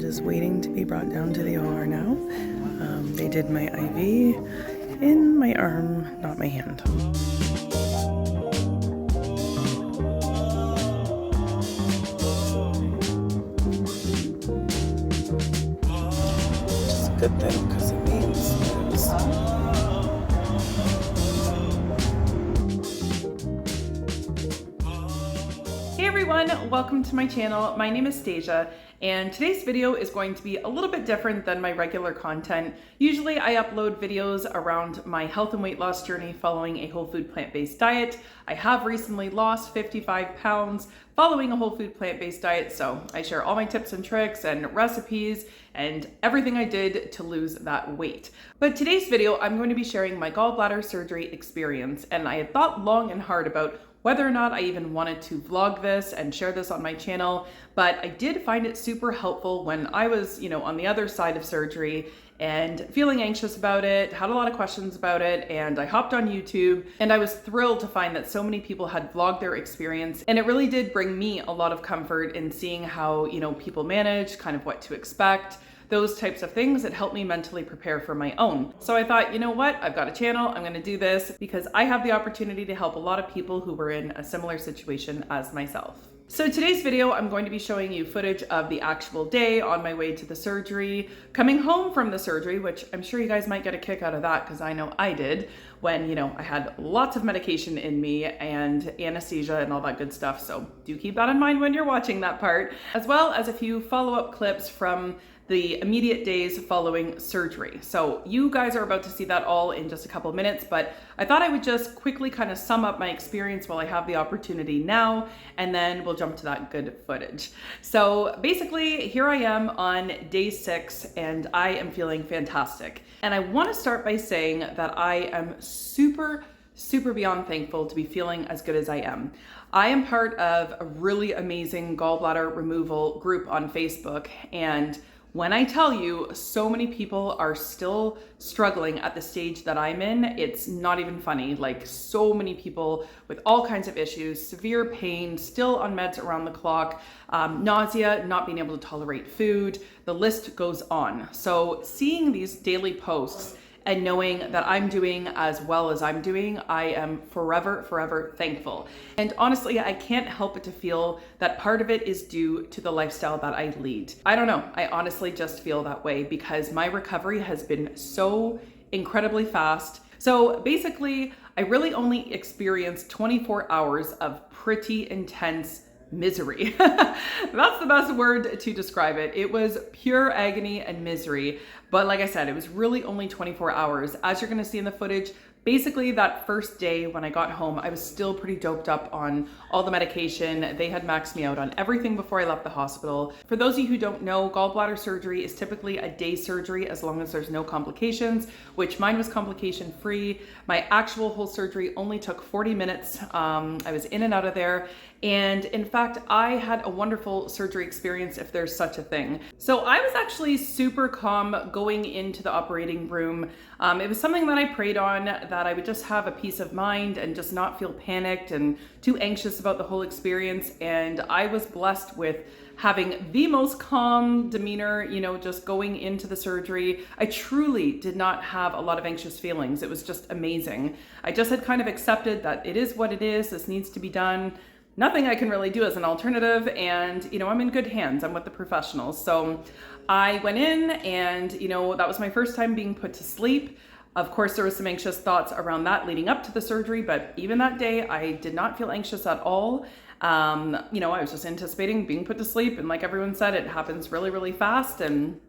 just waiting to be brought down to the OR now. They did my IV in my arm, not my hand. Which is a good thing because it means it was Hey everyone, welcome to my channel. My name is Stasia, and today's video is going to be a little bit different than my regular content. Usually I upload videos around my health and weight loss journey following a whole food plant-based diet. I have recently lost 55 pounds following a whole food plant-based diet, so I share all my tips and tricks and recipes and everything I did to lose that weight. But today's video, I'm going to be sharing my gallbladder surgery experience, and I had thought long and hard about whether or not I even wanted to vlog this and share this on my channel, but I did find it super helpful when I was, on the other side of surgery and feeling anxious about it, had a lot of questions about it, and I hopped on YouTube, and I was thrilled to find that so many people had vlogged their experience, and it really did bring me a lot of comfort in seeing how, people manage, kind of what to expect, those types of things that help me mentally prepare for my own. So I thought, you know what, I've got a channel, I'm gonna do this because I have the opportunity to help a lot of people who were in a similar situation as myself. So today's video, I'm going to be showing you footage of the actual day on my way to the surgery, coming home from the surgery, which I'm sure you guys might get a kick out of that because I know I did when, I had lots of medication in me and anesthesia and all that good stuff. So do keep that in mind when you're watching that part, as well as a few follow-up clips from the immediate days following surgery. So you guys are about to see that all in just a couple minutes, but I thought I would just quickly kind of sum up my experience while I have the opportunity now, and then we'll jump to that good footage. So basically, here I am on day 6, and I am feeling fantastic. And I wanna start by saying that I am super beyond thankful to be feeling as good as I am. I am part of a really amazing gallbladder removal group on Facebook, and when I tell you so many people are still struggling at the stage that I'm in, it's not even funny. Like, so many people with all kinds of issues, severe pain, still on meds around the clock, nausea, not being able to tolerate food, the list goes on. So seeing these daily posts and knowing that I'm doing as well as I'm doing, I am forever thankful. And honestly, I can't help but to feel that part of it is due to the lifestyle that I lead. I don't know, I honestly just feel that way because my recovery has been so incredibly fast. So basically, I really only experienced 24 hours of pretty intense misery. That's the best word to describe it. It was pure agony and misery. But like I said, it was really only 24 hours. As you're gonna see in the footage, basically that first day when I got home, I was still pretty doped up on all the medication. They had maxed me out on everything before I left the hospital. For those of you who don't know, gallbladder surgery is typically a day surgery as long as there's no complications, which mine was complication free. My actual whole surgery only took 40 minutes. I was in and out of there. And in fact, I had a wonderful surgery experience, if there's such a thing. So I was actually super calm going into the operating room. It was something that I prayed on, that I would just have a peace of mind and just not feel panicked and too anxious about the whole experience. And I was blessed with having the most calm demeanor, just going into the surgery. I truly did not have a lot of anxious feelings. It was just amazing. I just had kind of accepted that it is what it is, this needs to be done. Nothing I can really do as an alternative, and I'm in good hands. I'm with the professionals. So I went in and that was my first time being put to sleep. Of course, there was some anxious thoughts around that leading up to the surgery, but even that day, I did not feel anxious at all. I was just anticipating being put to sleep, and like everyone said, it happens really fast, and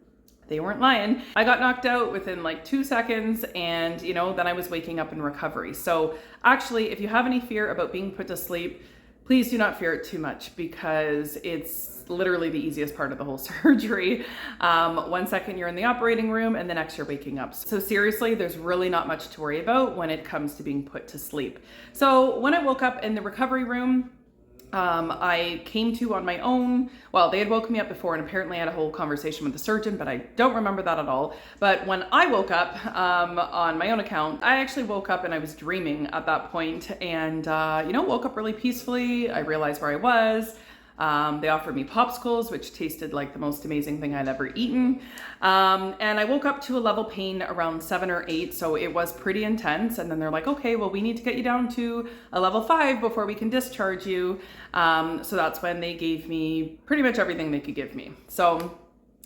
they weren't lying. I got knocked out within like 2 seconds, and then I was waking up in recovery. So actually, if you have any fear about being put to sleep, please do not fear it too much because it's literally the easiest part of the whole surgery. 1 second you're in the operating room and the next you're waking up. So seriously, there's really not much to worry about when it comes to being put to sleep. So when I woke up in the recovery room, I came to on my own. Well, they had woken me up before and apparently I had a whole conversation with the surgeon, but I don't remember that at all. But when I woke up on my own account, I actually woke up and I was dreaming at that point and, woke up really peacefully. I realized where I was. They offered me popsicles, which tasted like the most amazing thing I'd ever eaten. And I woke up to a level pain around 7 or 8, so it was pretty intense. And then they're like, okay, well, we need to get you down to a level 5 before we can discharge you. So that's when they gave me pretty much everything they could give me. So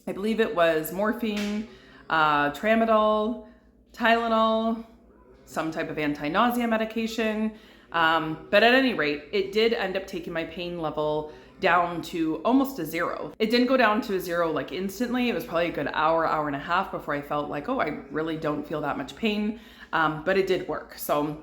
I believe it was morphine, tramadol, Tylenol, some type of anti-nausea medication. But at any rate, it did end up taking my pain level down to almost a 0. It didn't go down to a 0 like instantly. It was probably a good hour, hour and a half before I felt like, oh, I really don't feel that much pain. But it did work. So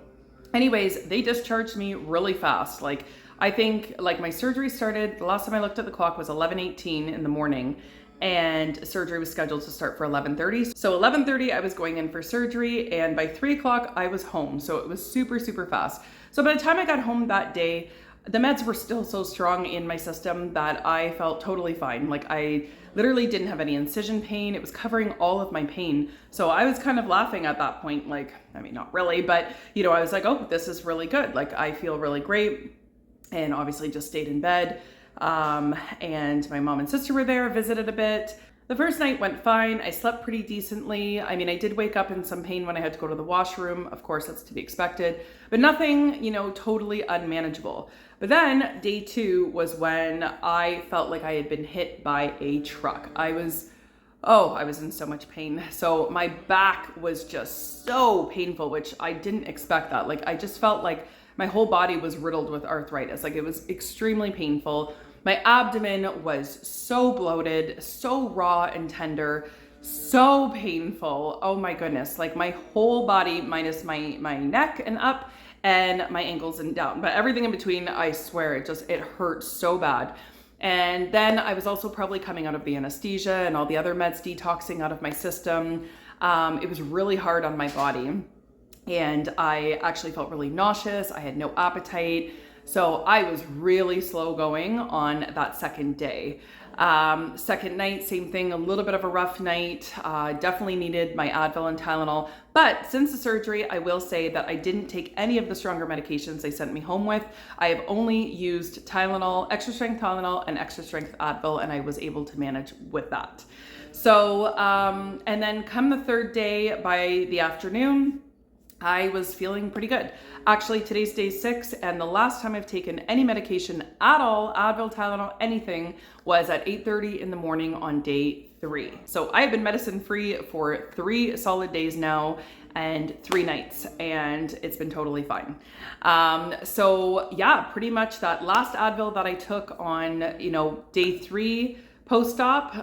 anyways, they discharged me really fast. Like, I think like my surgery started, the last time I looked at the clock was 11:18 in the morning, and surgery was scheduled to start for 11:30. So 11:30, I was going in for surgery, and by 3 o'clock, I was home. So it was super, super fast. So by the time I got home that day, the meds were still so strong in my system that I felt totally fine. Like, I literally didn't have any incision pain. It was covering all of my pain. So I was kind of laughing at that point. Like, I mean, not really, but you know, I was like, oh, this is really good. Like, I feel really great. And obviously just stayed in bed. And my mom and sister were there, visited a bit. The first night went fine. I slept pretty decently. I mean, I did wake up in some pain when I had to go to the washroom. Of course, that's to be expected, but nothing, you know, totally unmanageable. But then day 2 was when I felt like I had been hit by a truck. I was in so much pain. So my back was just so painful, which I didn't expect that. Like, I just felt like my whole body was riddled with arthritis. Like, it was extremely painful. My abdomen was so bloated, so raw and tender, so painful. Oh my goodness. Like, my whole body minus my neck and up, and my ankles and down. But everything in between, I swear, it hurt so bad. And then I was also probably coming out of the anesthesia and all the other meds detoxing out of my system. It was really hard on my body. And I actually felt really nauseous. I had no appetite. So I was really slow going on that second day. Second night, same thing, a little bit of a rough night. Definitely needed my Advil and Tylenol. But since the surgery, I will say that I didn't take any of the stronger medications they sent me home with. I have only used Tylenol, extra strength Tylenol, and extra strength Advil, and I was able to manage with that. So, and then come the third day by the afternoon, I was feeling pretty good. Actually, today's day 6, and the last time I've taken any medication at all, Advil, Tylenol, anything, was at 8:30 in the morning on day 3. So I have been medicine free for 3 solid days now and 3 nights, and it's been totally fine. So yeah, pretty much that last Advil that I took on, you know, day 3 post-op,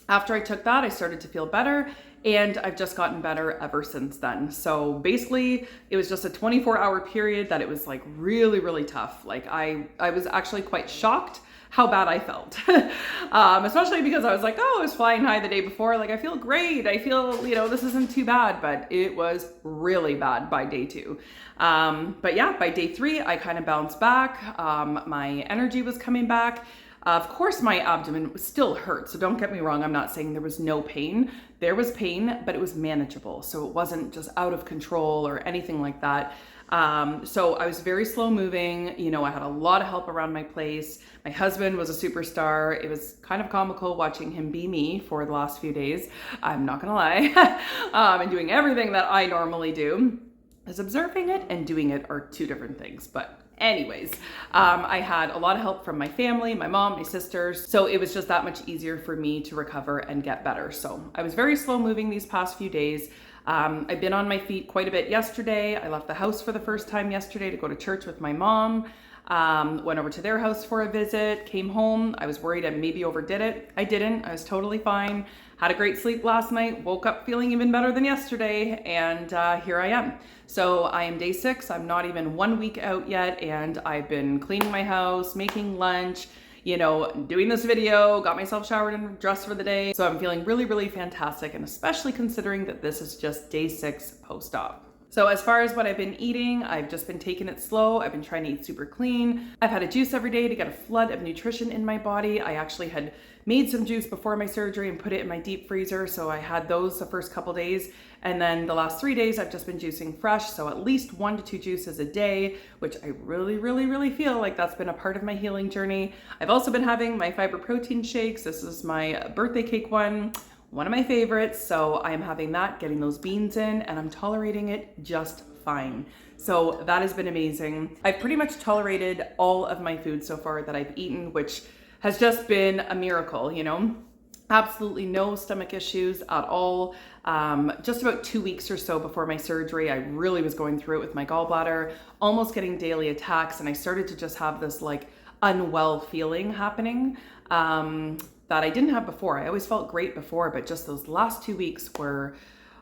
after I took that, I started to feel better. And I've just gotten better ever since then. So basically, it was just a 24-hour period that it was like really, really tough. Like, I was actually quite shocked how bad I felt. Especially because I was like, oh, I was flying high the day before. Like, I feel great. I feel, you know, this isn't too bad, but it was really bad by day 2. But yeah, by day 3, I kind of bounced back. My energy was coming back. Of course, my abdomen still hurt, so don't get me wrong. I'm not saying there was no pain. There was pain, but it was manageable. So it wasn't just out of control or anything like that. So I was very slow moving. You know, I had a lot of help around my place. My husband was a superstar. It was kind of comical watching him be me for the last few days. I'm not gonna lie. And doing everything that I normally do. Because observing it and doing it are 2 different things, but anyways, I had a lot of help from my family, my mom, my sisters. So it was just that much easier for me to recover and get better. So I was very slow moving these past few days. I've been on my feet quite a bit yesterday. I left the house for the first time yesterday to go to church with my mom. Went over to their house for a visit, came home. I was worried I maybe overdid it. I didn't. I was totally fine. Had a great sleep last night, woke up feeling even better than yesterday, and here I am. So I am day 6. I'm not even 1 week out yet, and I've been cleaning my house, making lunch, you know, doing this video, got myself showered and dressed for the day. So I'm feeling really, really fantastic, and especially considering that this is just day 6 post-op. So as far as what I've been eating, I've just been taking it slow. I've been trying to eat super clean. I've had a juice every day to get a flood of nutrition in my body. I actually had made some juice before my surgery and put it in my deep freezer. So I had those the first couple days. And then the last 3 days, I've just been juicing fresh. So at least 1 to 2 juices a day, which I really feel like that's been a part of my healing journey. I've also been having my fiber protein shakes. This is my birthday cake one of my favorites. So I'm having that, getting those beans in, and I'm tolerating it just fine. So that has been amazing. I've pretty much tolerated all of my food so far that I've eaten, which has just been a miracle, you know? Absolutely no stomach issues at all. Just about 2 weeks or so before my surgery, I really was going through it with my gallbladder, almost getting daily attacks, and I started to just have this like unwell feeling happening. That I didn't have before. I always felt great before, but just those last 2 weeks were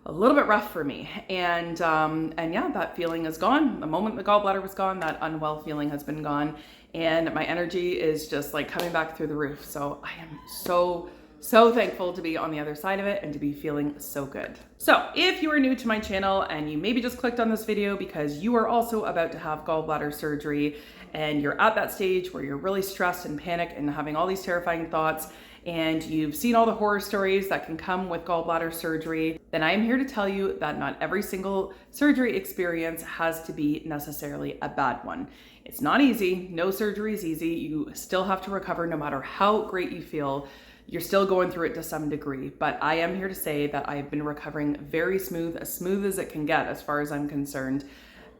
a little bit rough for me. And yeah, that feeling is gone. The moment the gallbladder was gone, that unwell feeling has been gone. And my energy is just like coming back through the roof. So I am so thankful to be on the other side of it and to be feeling so good. So if you are new to my channel and you maybe just clicked on this video because you are also about to have gallbladder surgery and you're at that stage where you're really stressed and panicked and having all these terrifying thoughts, and you've seen all the horror stories that can come with gallbladder surgery, then I am here to tell you that not every single surgery experience has to be necessarily a bad one. It's not easy. No surgery is easy. You still have to recover no matter how great you feel. You're still going through it to some degree, but I am here to say that I've been recovering very smooth as it can get as far as I'm concerned.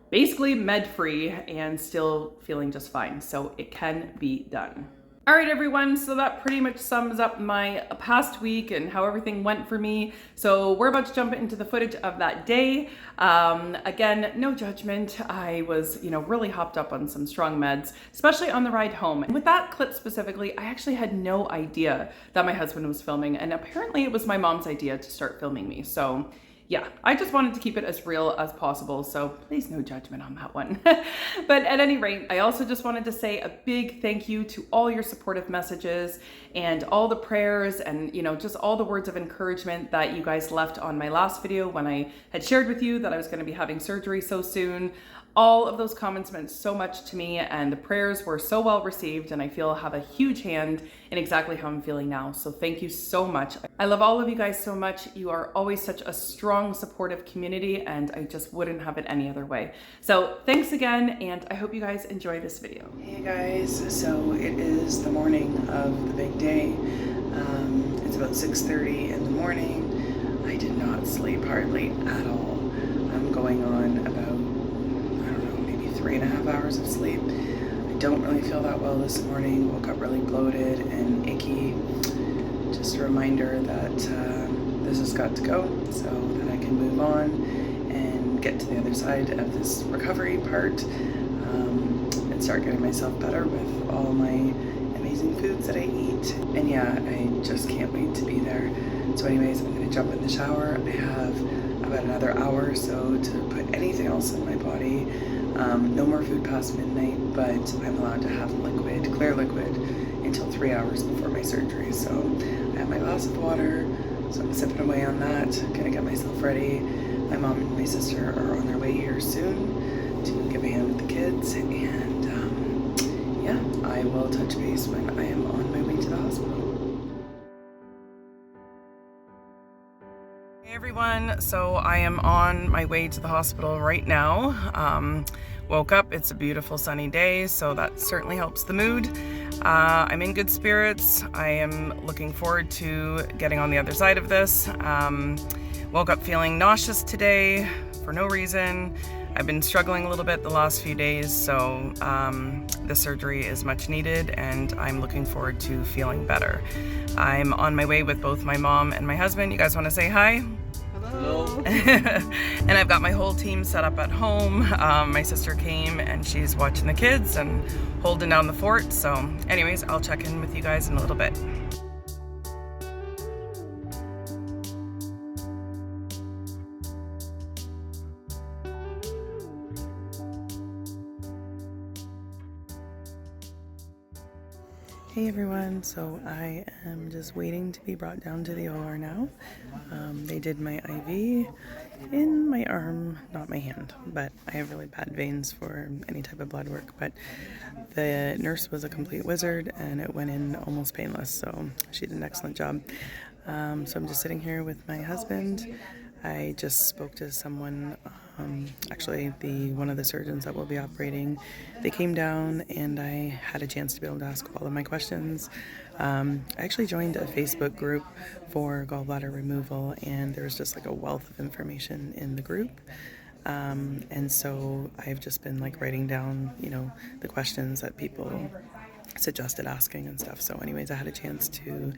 Basically med-free and still feeling just fine. So it can be done. All right, everyone, so that pretty much sums up my past week and how everything went for me. So we're about to jump into the footage of that day. Again, no judgment. I was, really hopped up on some strong meds, especially on the ride home. And with that clip specifically, I actually had no idea that my husband was filming, and apparently it was my mom's idea to start filming me. So yeah, I just wanted to keep it as real as possible, so please no judgment on that one. But at any rate, I also just wanted to say a big thank you to all your supportive messages and all the prayers and, just all the words of encouragement that you guys left on my last video when I had shared with you that I was going to be having surgery so soon. All of those comments meant so much to me, and the prayers were so well received, and I feel have a huge hand in exactly how I'm feeling now. So thank you so much. I love all of you guys so much. You are always such a strong, supportive community, and I just wouldn't have it any other way. So thanks again, and I hope you guys enjoy this video. Hey guys, so it is the morning of the big day. It's about 6:30 in the morning. I did not sleep hardly at all. I'm going on about 3.5 hours of sleep. I don't really feel that well this morning. Woke up really bloated and icky. Just a reminder that this has got to go so that I can move on and get to the other side of this recovery part and start getting myself better with all my amazing foods that I eat. And yeah, I just can't wait to be there. So anyways, I'm gonna jump in the shower. I have about another hour or so to put anything else in my body. No more food past midnight, but I'm allowed to have liquid, clear liquid, until 3 hours before my surgery. So I have my glass of water, so I'm sipping away on that, gonna get myself ready. My mom and my sister are on their way here soon to give a hand with the kids, and yeah, I will touch base when I am on my way to the hospital. Hey everyone, so I am on my way to the hospital right now. Woke up, it's a beautiful sunny day, so that certainly helps the mood. I'm in good spirits. I am looking forward to getting on the other side of this. Woke up feeling nauseous today for no reason. I've been struggling a little bit the last few days, so the surgery is much needed, and I'm looking forward to feeling better. I'm on my way with both my mom and my husband. You guys want to say hi? Hello. And I've got my whole team set up at home. My sister came and she's watching the kids and holding down the fort. So anyways, I'll check in with you guys in a little bit. Hey everyone, so I am just waiting to be brought down to the OR now. They did my IV in my arm, not my hand, but I have really bad veins for any type of blood work. But the nurse was a complete wizard and it went in almost painless, so she did an excellent job. So I'm just sitting here with my husband. I just spoke to someone, actually one of the surgeons that will be operating. They came down and I had a chance to be able to ask all of my questions. I actually joined a Facebook group for gallbladder removal, and there was just like a wealth of information in the group. And so I've just been like writing down, the questions that people suggested asking and stuff. So anyways, I had a chance to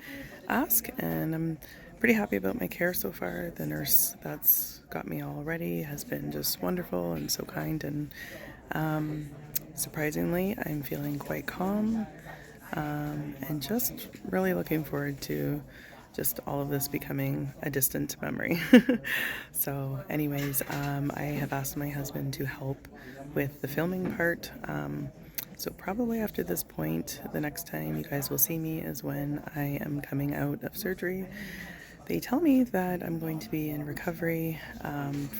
ask, and I'm pretty happy about my care so far. The nurse that's got me all ready has been just wonderful and so kind, and surprisingly I'm feeling quite calm, and just really looking forward to just all of this becoming a distant memory. So anyways, I have asked my husband to help with the filming part. So probably after this point, the next time you guys will see me is when I am coming out of surgery. They tell me that I'm going to be in recovery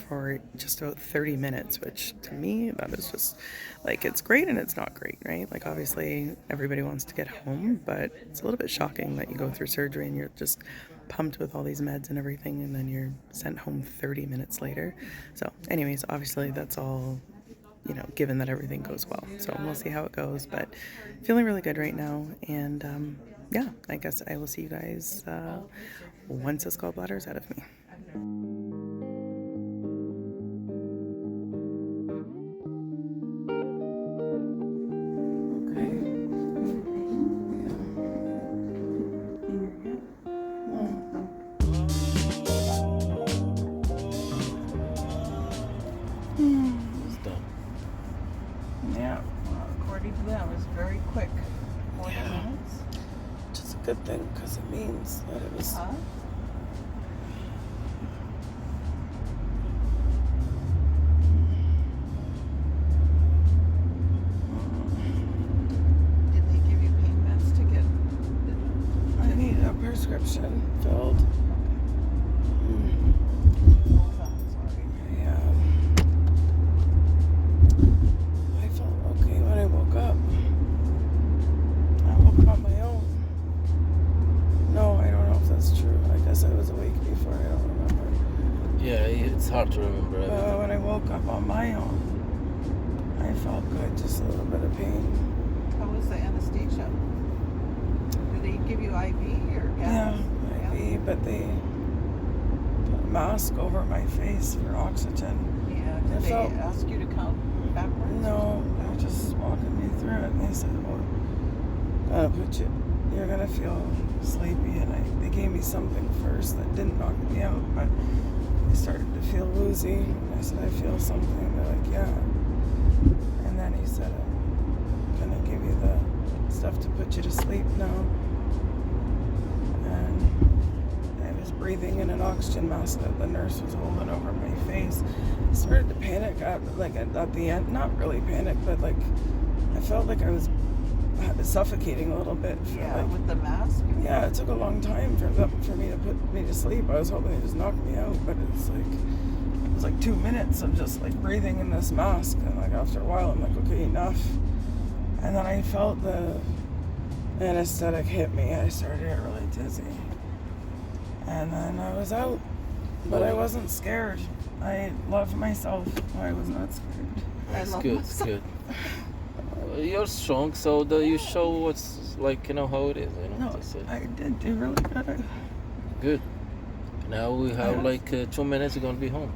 for just about 30 minutes, which to me, that is just like, it's great and it's not great, right? Like obviously everybody wants to get home, but it's a little bit shocking that you go through surgery and you're just pumped with all these meds and everything, and then you're sent home 30 minutes later. So anyways, obviously that's all, given that everything goes well. So we'll see how it goes, but feeling really good right now. And yeah, I guess I will see you guys once this gallbladder is out of me. It's done. Yeah, according to them, it was very quick. 40 minutes. Which is a good thing, because it means that it was... Did they give you pain meds to get... I need a prescription filled. Yeah. I felt okay when I woke up. I woke up on my own. No, I don't know if that's true. I guess I was awake before. I don't remember. Yeah, it's hard to remember But everything. when I woke up on my own, I felt good. Just a little bit of pain. How was the anesthesia? Did they give you IV or Yeah, gas? IV, but they put a mask over my face for oxygen. Yeah. I Did they felt- ask you to count backwards? No, they were just walking me through it, and they said, "Well, you're gonna feel sleepy." And they gave me something first that didn't knock me out, but I started to feel woozy. And I said, "I feel something." They're like, "Yeah." And then he said, "I'm gonna give you the stuff to put you to sleep now." And I was breathing in an oxygen mask that the nurse was holding over my face. I started to panic at the end. Not really panic, but like I felt like I was suffocating a little bit. Yeah, with the mask? Yeah, it took a long time for me to put me to sleep. I was hoping they just knocked me out, but it was like 2 minutes of just like breathing in this mask, and like after a while I'm like, okay, enough. And then I felt the anesthetic hit me. I started to get really dizzy, and then I was out, but I wasn't scared. I loved myself. I was not scared. It's good, it's good. You're strong, so you show what's like, how it is, No, That's it. I did do really good. Good. Now we have like 2 minutes, you're gonna be home.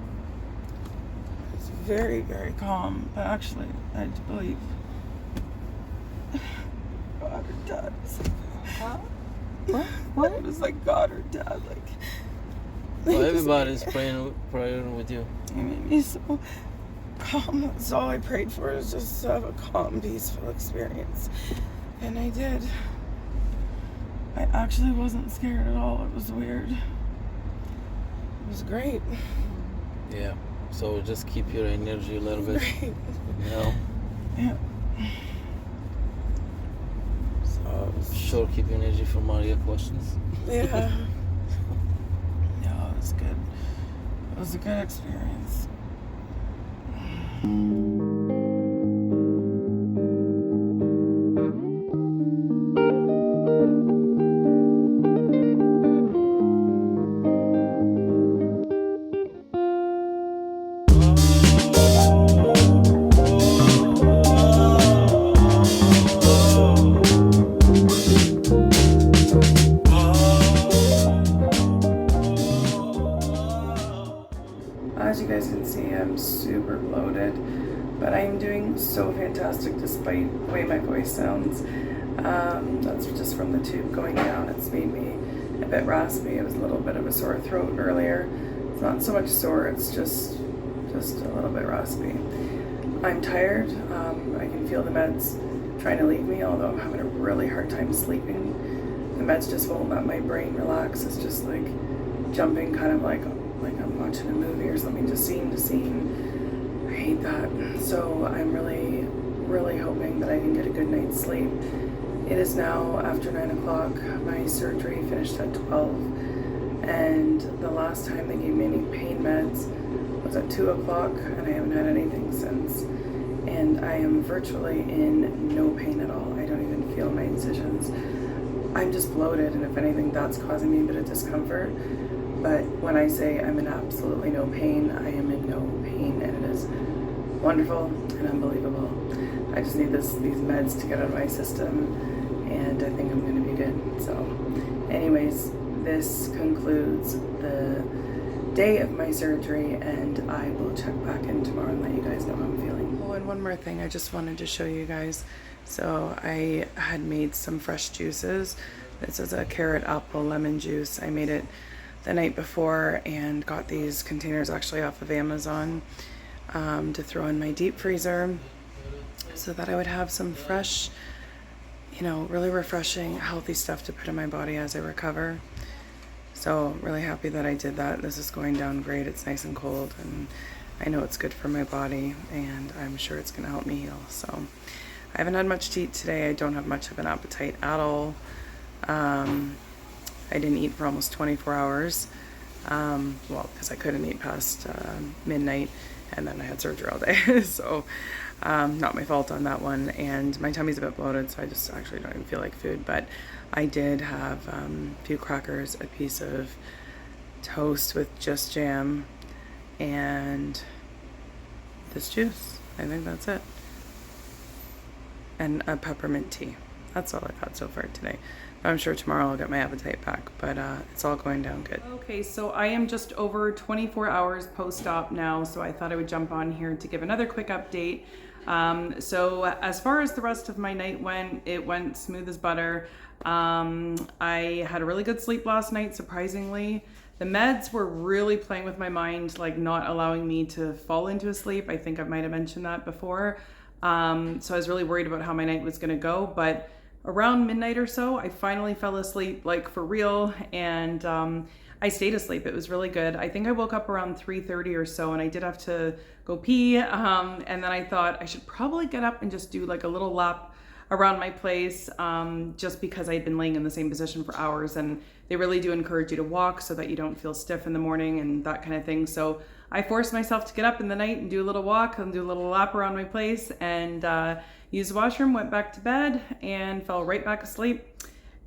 It's very, very calm. But actually, I believe God or Dad. Huh? What? It was like God or Dad. Like Well, everybody's praying with you. It made me so calm. That's all I prayed for, is just to have a calm, peaceful experience. And I did. I actually wasn't scared at all. It was weird. It was great. Yeah. So just keep your energy a little bit. Great. Yeah. So it was, Sure, keep your energy for Maria questions. yeah. No, it was good. It was a good experience. As you guys can see, I'm super bloated, but I am doing so fantastic despite the way my voice sounds. That's just from the tube going down. It's made me a bit raspy. It was a little bit of a sore throat earlier. It's not so much sore, it's just a little bit raspy. I'm tired. I can feel the meds trying to leave me, although I'm having a really hard time sleeping. The meds just won't let my brain relax. It's just like jumping kind of like I'm watching a movie or something, just scene to scene. I hate that. So I'm really hoping that I can get a good night's sleep. It is now after 9 o'clock. My surgery finished at 12, and the last time they gave me any pain meds was at 2 o'clock, and I haven't had anything since. And I am virtually in no pain at all. I don't even feel my incisions. I'm just bloated, and if anything, that's causing me a bit of discomfort. But when I say I'm in absolutely no pain, I am in no pain, and it is wonderful and unbelievable. I just need these meds to get out of my system, and I think I'm going to be good. So anyways, this concludes the day of my surgery, and I will check back in tomorrow and let you guys know how I'm feeling. Oh, and one more thing I just wanted to show you guys. So I had made some fresh juices. This is a carrot, apple, lemon juice. I made it the night before and got these containers actually off of Amazon to throw in my deep freezer so that I would have some fresh, really refreshing, healthy stuff to put in my body as I recover. So really happy that I did that. This is going down great. It's nice and cold, and I know it's good for my body, and I'm sure it's gonna help me heal. So I haven't had much to eat today. I don't have much of an appetite at all. I didn't eat for almost 24 hours. Well, because I couldn't eat past midnight, and then I had surgery all day. So not my fault on that one. And my tummy's a bit bloated, so I just actually don't even feel like food. But I did have a few crackers, a piece of toast with just jam, and this juice. I think that's it. And a peppermint tea. That's all I've had so far today. I'm sure tomorrow I'll get my appetite back, but it's all going down good. Okay, so I am just over 24 hours post-op now, so I thought I would jump on here to give another quick update. So as far as the rest of my night went, it went smooth as butter. I had a really good sleep last night, surprisingly. The meds were really playing with my mind, like not allowing me to fall into a sleep. I think I might have mentioned that before. So I was really worried about how my night was gonna go, but around midnight or so, I finally fell asleep, like for real, and I stayed asleep. It was really good. I think I woke up around 3:30 or so, and I did have to go pee, and then I thought I should probably get up and just do like a little lap around my place, just because I'd been laying in the same position for hours, and they really do encourage you to walk so that you don't feel stiff in the morning and that kind of thing. So I forced myself to get up in the night and do a little walk and do a little lap around my place, and used the washroom, went back to bed, and fell right back asleep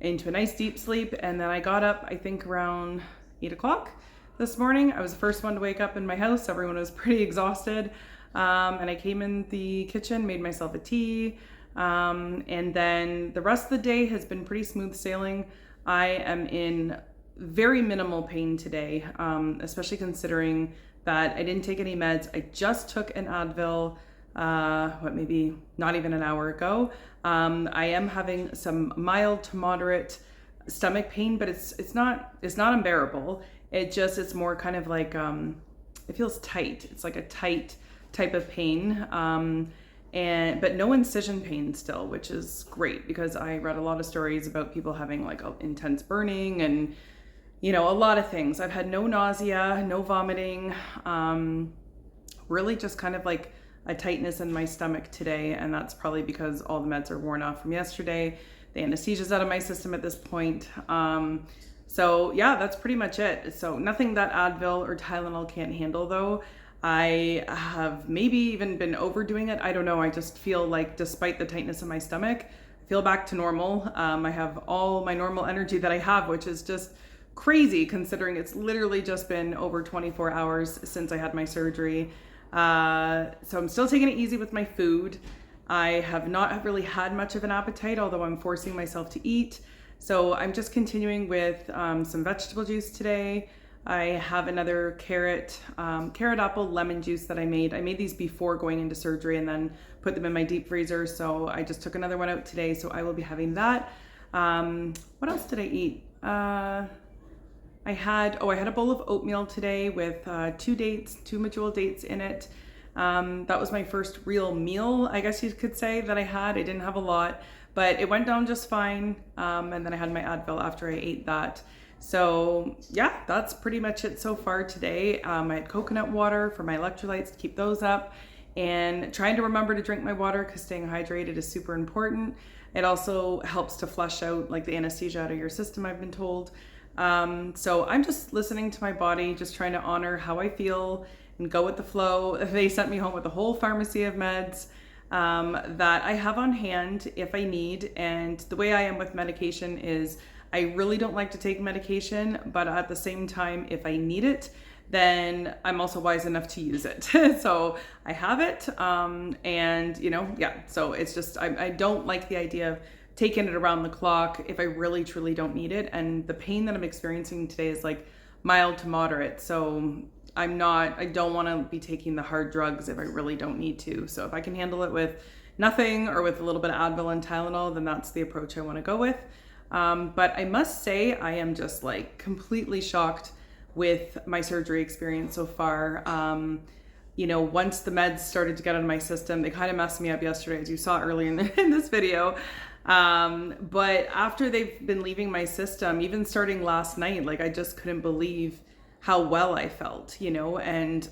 into a nice deep sleep. And then I got up, I think around 8 o'clock this morning. I was the first one to wake up in my house. Everyone was pretty exhausted. And I came in the kitchen, made myself a tea. And then the rest of the day has been pretty smooth sailing. I am in very minimal pain today, especially considering that I didn't take any meds. I just took an Advil, maybe not even an hour ago. I am having some mild to moderate stomach pain, but it's not unbearable. It's more kind of like, it feels tight. It's like a tight type of pain. But no incision pain still, which is great, because I read a lot of stories about people having like intense burning and, a lot of things. I've had no nausea, no vomiting, really just kind of like a tightness in my stomach today, and that's probably because all the meds are worn off from yesterday. The anesthesia's out of my system at this point. So yeah, that's pretty much it. So nothing that Advil or Tylenol can't handle though. I have maybe even been overdoing it. I don't know. I just feel like despite the tightness in my stomach, I feel back to normal. I have all my normal energy that I have, which is just crazy considering it's literally just been over 24 hours since I had my surgery. So I'm still taking it easy with my food. I have not really had much of an appetite, although I'm forcing myself to eat. So I'm just continuing with some vegetable juice today. I have another carrot apple lemon juice that I made. I made these before going into surgery and then put them in my deep freezer. So I just took another one out today. So I will be having that. What else did I eat? I had a bowl of oatmeal today with 2 medjool dates in it. That was my first real meal, I guess you could say, that I had. I didn't have a lot, but it went down just fine. And then I had my Advil after I ate that. So yeah, that's pretty much it so far today. I had coconut water for my electrolytes to keep those up, and trying to remember to drink my water because staying hydrated is super important. It also helps to flush out like the anesthesia out of your system, I've been told. So I'm just listening to my body, just trying to honor how I feel and go with the flow. They sent me home with a whole pharmacy of meds that I have on hand if I need. And the way I am with medication is I really don't like to take medication, but at the same time, if I need it, then I'm also wise enough to use it. So I have it. And so it's just, I don't like the idea of taking it around the clock if I really truly don't need it. And the pain that I'm experiencing today is like mild to moderate. So I don't want to be taking the hard drugs if I really don't need to. So if I can handle it with nothing or with a little bit of Advil and Tylenol, then that's the approach I want to go with. But I must say I am just like completely shocked with my surgery experience so far. Once the meds started to get out of my system, they kind of messed me up yesterday, as you saw early in this video. But after they've been leaving my system, even starting last night, like I just couldn't believe how well I felt, and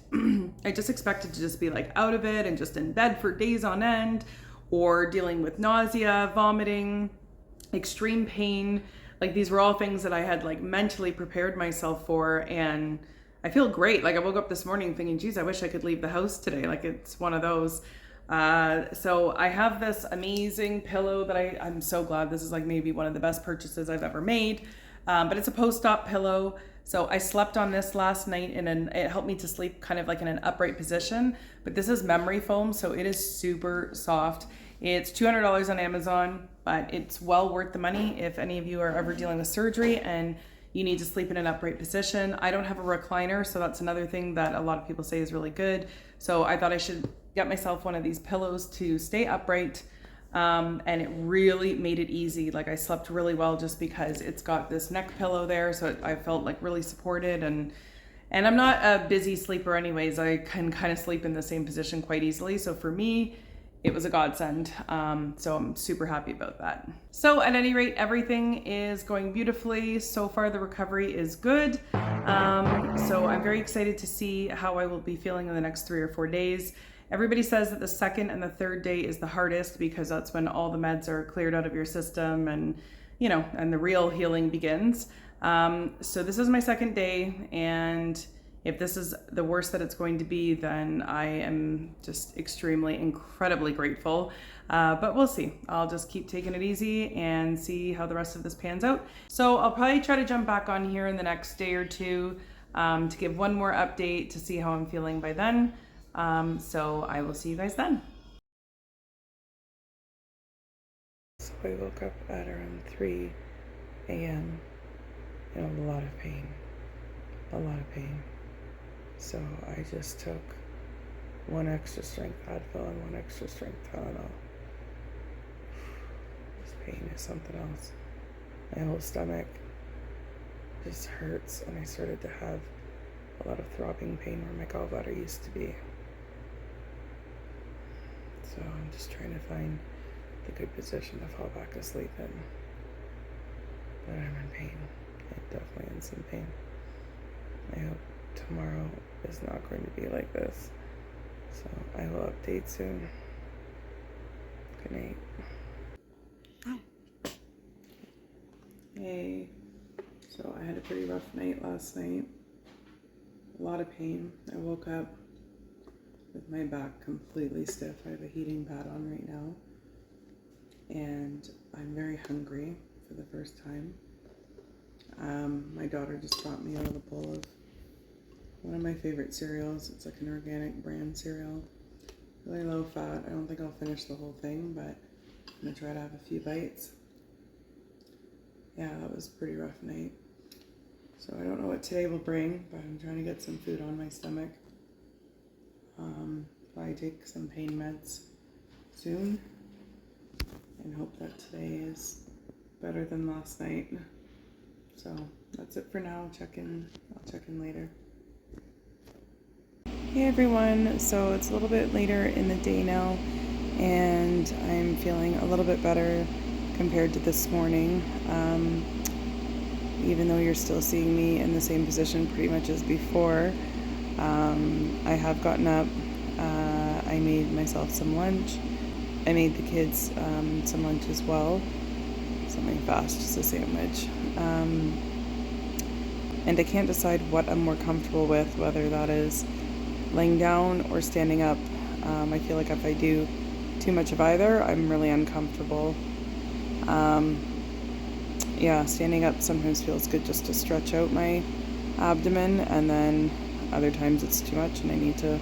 I just expected to just be like out of it and just in bed for days on end, or dealing with nausea, vomiting, extreme pain. Like these were all things that I had like mentally prepared myself for, and I feel great. Like I woke up this morning thinking, geez, I wish I could leave the house today. Like it's one of those. So I have this amazing pillow that I'm so glad. This is like maybe one of the best purchases I've ever made. But it's a post-op pillow. So I slept on this last night it helped me to sleep kind of like in an upright position, but this is memory foam. So it is super soft. It's $200 on Amazon, but it's well worth the money if any of you are ever dealing with surgery and you need to sleep in an upright position. I don't have a recliner, so that's another thing that a lot of people say is really good. So I thought I should get myself one of these pillows to stay upright. And it really made it easy. Like I slept really well just because it's got this neck pillow there. So I felt like really supported, and I'm not a busy sleeper anyways. I can kind of sleep in the same position quite easily. So for me, it was a godsend. So I'm super happy about that. So at any rate, everything is going beautifully. So far, the recovery is good. So I'm very excited to see how I will be feeling in the next 3 or 4 days. Everybody says that the second and the third day is the hardest because that's when all the meds are cleared out of your system and the real healing begins. So this is my second day, and if this is the worst that it's going to be, then I am just incredibly grateful. But we'll see. I'll just keep taking it easy and see how the rest of this pans out. So I'll probably try to jump back on here in the next day or two to give one more update to see how I'm feeling by then. So I will see you guys then. So I woke up at around 3 a.m. in a lot of pain. So I just took 1 extra strength Advil and 1 extra strength Tylenol. This pain is something else. My whole stomach just hurts, and I started to have a lot of throbbing pain where my gallbladder used to be. So I'm just trying to find the good position to fall back asleep in. But I'm in pain. I'm definitely in some pain. I hope tomorrow is not going to be like this. So I will update soon. Good night. Hey. So I had a pretty rough night last night. A lot of pain. I woke up with my back completely stiff. I have a heating pad on right now. And I'm very hungry for the first time. My daughter just brought me a little bowl of one of my favorite cereals. It's like an organic brand cereal. Really low fat. I don't think I'll finish the whole thing, but I'm gonna try to have a few bites. Yeah, that was a pretty rough night. So I don't know what today will bring, but I'm trying to get some food on my stomach. Probably take some pain meds soon and hope that today is better than last night. So that's it for now. I'll check in later. Hey everyone, so it's a little bit later in the day now and I'm feeling a little bit better compared to this morning. Even though you're still seeing me in the same position pretty much as before, I have gotten up. I made myself some lunch. I made the kids some lunch as well. Something fast, just a sandwich. And I can't decide what I'm more comfortable with, whether that is laying down or standing up. I feel like if I do too much of either, I'm really uncomfortable. Yeah, standing up sometimes feels good just to stretch out my abdomen, and then other times it's too much and I need to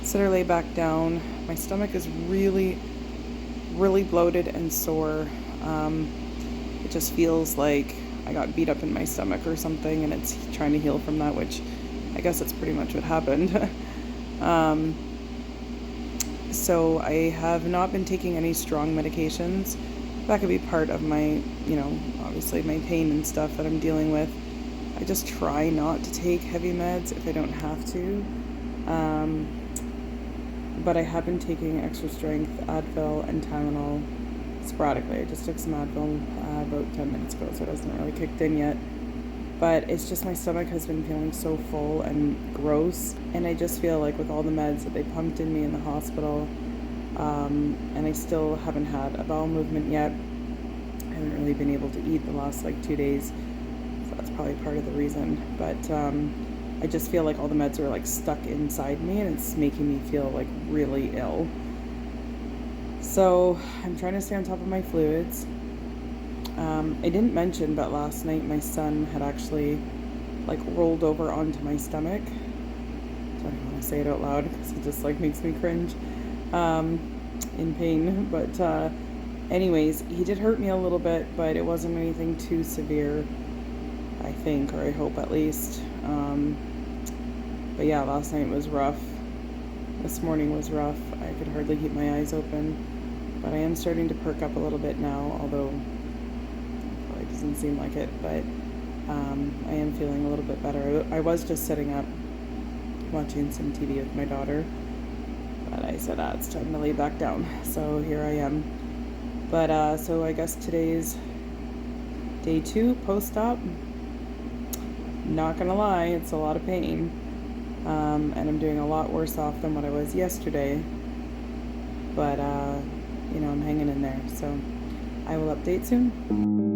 sit or lay back down. My stomach is really, really bloated and sore. It just feels like I got beat up in my stomach or something, and it's trying to heal from that, which I guess that's pretty much what happened. So I have not been taking any strong medications. That could be part of my, obviously my pain and stuff that I'm dealing with. I just try not to take heavy meds if I don't have to. But I have been taking extra strength Advil and Tylenol sporadically. I just took some Advil about 10 minutes ago, so it hasn't really kicked in yet. But it's just my stomach has been feeling so full and gross, and I just feel like with all the meds that they pumped in me in the hospital, and I still haven't had a bowel movement yet. I haven't really been able to eat the last 2 days, so that's probably part of the reason. But I just feel like all the meds are stuck inside me, and it's making me feel really ill. So I'm trying to stay on top of my fluids. I didn't mention, but last night my son had actually rolled over onto my stomach. So I don't want to say it out loud because it just makes me cringe in pain. But anyways, he did hurt me a little bit, but it wasn't anything too severe, I think, or I hope at least. But yeah, last night was rough. This morning was rough. I could hardly keep my eyes open. But I am starting to perk up a little bit now, although it probably doesn't seem like it, but I am feeling a little bit better. I was just sitting up watching some TV with my daughter, but I said, it's time to lay back down. So here I am. But so I guess today's day 2 post-op. Not gonna lie, it's a lot of pain. And I'm doing a lot worse off than what I was yesterday. But I'm hanging in there, so I will update soon.